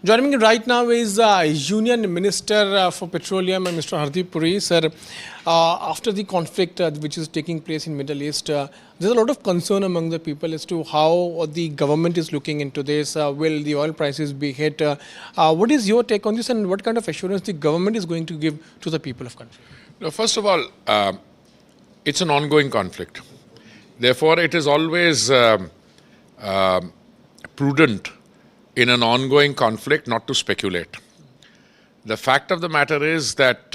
Joining me right now is Union Minister for Petroleum, Mr. Hardeep Puri. Sir, after the conflict which is taking place in Middle East, there's a lot of concern among the people as to how the government is looking into this. Will the oil prices be hit? What is your take on this, and what kind of assurance the government is going to give to the people of country? No, first of all, it's an ongoing conflict. Therefore, it is always prudent in an ongoing conflict not to speculate. The fact of the matter is that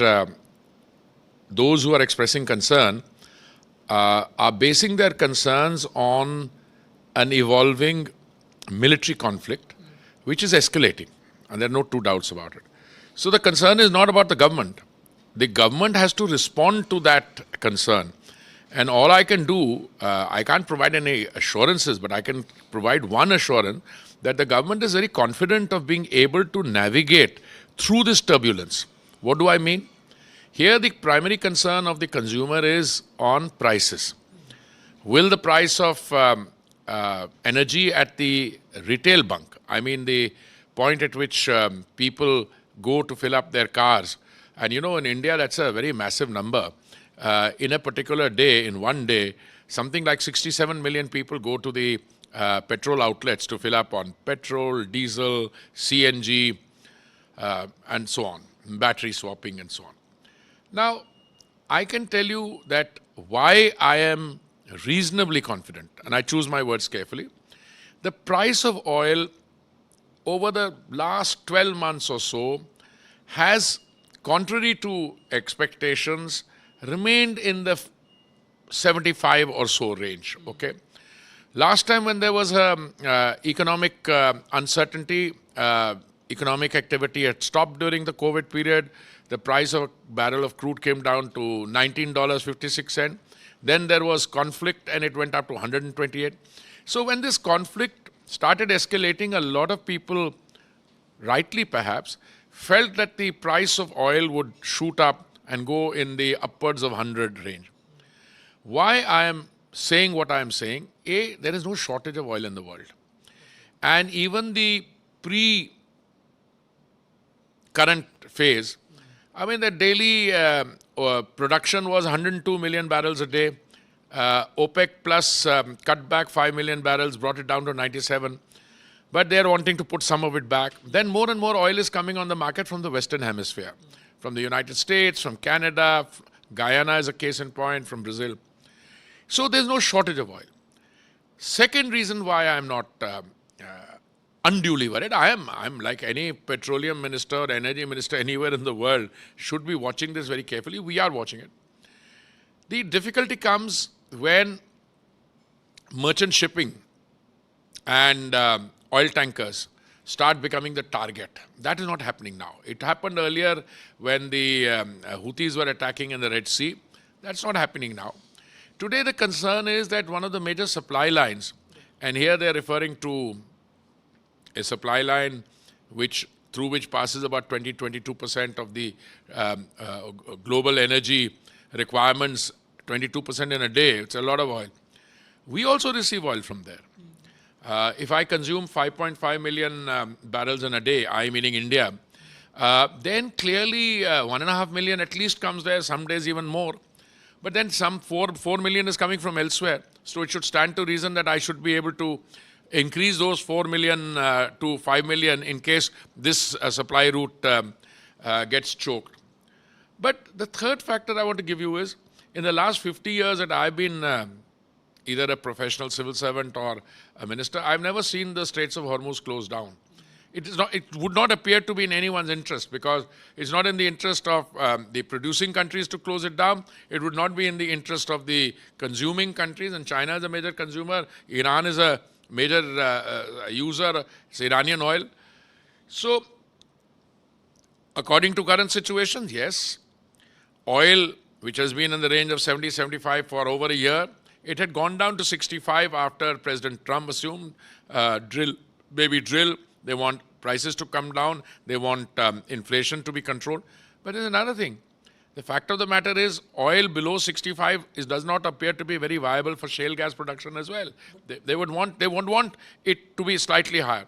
those who are expressing concern are basing their concerns on an evolving military conflict, which is escalating, and there are no two doubts about it. So the concern is not about the government. The government has to respond to that concern. And all I can do, I can't provide any assurances, but I can provide one assurance that the government is very confident of being able to navigate through this turbulence. What do I mean? Here, the primary concern of the consumer is on prices. Will the price of energy at the retail bunk, I mean the point at which people go to fill up their cars, and you know, in India, that's a very massive number. In a particular day, in one day, something like 67 million people go to the petrol outlets to fill up on petrol, diesel, CNG, and so on, battery swapping and so on. Now, I can tell you that why I am reasonably confident, and I choose my words carefully. The price of oil over the last 12 months or so has, contrary to expectations, remained in the 75 or so range, okay? Last time when there was economic uncertainty, economic activity had stopped during the COVID period, the price of a barrel of crude came down to $19.56. Then there was conflict and it went up to 128. So when this conflict started escalating, a lot of people, rightly perhaps, felt that the price of oil would shoot up and go in the upwards of 100 range. Why I am saying what I am saying? A, there is no shortage of oil in the world. And even the pre-current phase, I mean, the daily production was 102 million barrels a day. OPEC plus cut back 5 million barrels, brought it down to 97. But they're wanting to put some of it back. Then more and more oil is coming on the market from the Western Hemisphere, from the United States, from Canada, Guyana is a case in point, from Brazil. So there's no shortage of oil. Second reason why I'm not unduly worried, I'm like any petroleum minister or energy minister anywhere in the world should be watching this very carefully. We are watching it. The difficulty comes when merchant shipping and oil tankers start becoming the target. That is not happening now. It happened earlier when the Houthis were attacking in the Red Sea. That's not happening now. Today the concern is that one of the major supply lines, and here they're referring to a supply line through which passes about 22% of the global energy requirements, 22% in a day. It's a lot of oil. We also receive oil from there. If I consume 5.5 million barrels in a day, I meaning India, then clearly 1.5 million at least comes there, some days even more. But then some 4 million is coming from elsewhere. So it should stand to reason that I should be able to increase those 4 million to 5 million in case this supply route gets choked. But the third factor I want to give you is, in the last 50 years that I've been either a professional civil servant or a minister, I've never seen the Straits of Hormuz closed down. It would not appear to be in anyone's interest, because it's not in the interest of the producing countries to close it down. It would not be in the interest of the consuming countries, and China is a major consumer. Iran is a major user. It's Iranian oil. So, according to current situations, yes, oil, which has been in the range of 70, 75 for over a year, it had gone down to 65 after President Trump assumed drill, baby drill. They want prices to come down. They want inflation to be controlled. But there's another thing. The fact of the matter is, oil below 65 does not appear to be very viable for shale gas production as well. They would want it to be slightly higher.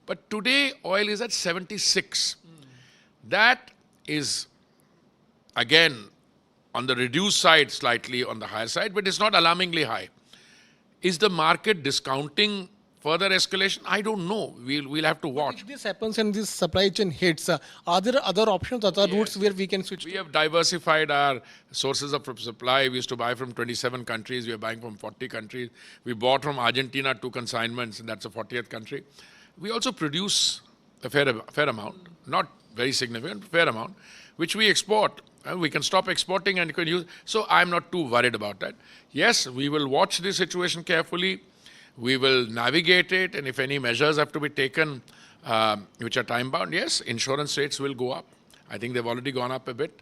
But today, oil is at 76. That is, again, on the reduced side, slightly on the higher side, but it's not alarmingly high. Is the market discounting further escalation? I don't know. We'll have to watch. If this happens and this supply chain hits, are there other options, other routes where we can switch We to? have diversified our sources of supply. We used to buy from 27 countries. We are buying from 40 countries. We bought from Argentina 2 consignments, and that's the 40th country. We also produce a fair amount, not very significant, fair amount, which we export. We can stop exporting and you can use. So I'm not too worried about that. Yes, we will watch the situation carefully. We will navigate it, and if any measures have to be taken which are time bound, yes, insurance rates will go up. I think they've already gone up a bit.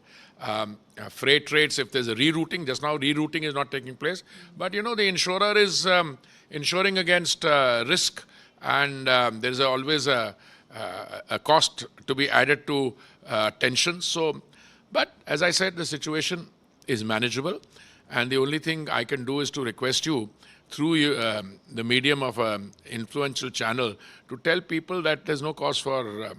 Freight rates, if there's a rerouting, just now rerouting is not taking place. But you know, the insurer is insuring against risk, and there's always a cost to be added to tension. So, but as I said, the situation is manageable, and the only thing I can do is to request you through the medium of an influential channel to tell people that there's no cause for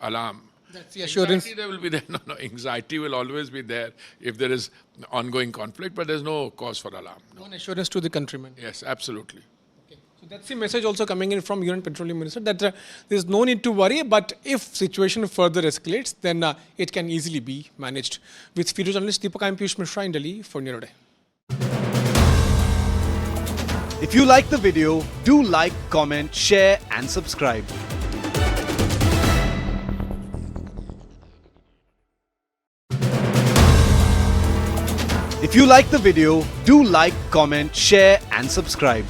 alarm. That's the assurance. Anxiety there will be there. No, anxiety will always be there if there is ongoing conflict, but there's no cause for alarm. No. One assurance to the countrymen. Yes, absolutely. So that's the message also coming in from Union Petroleum Minister, that there is no need to worry, but if situation further escalates, then it can easily be managed. With video journalist Deepak, I'm Piyush Mishra in Delhi for New Day. If you like the video, do like, comment, share and subscribe. If you like the video, do like, comment, share and subscribe.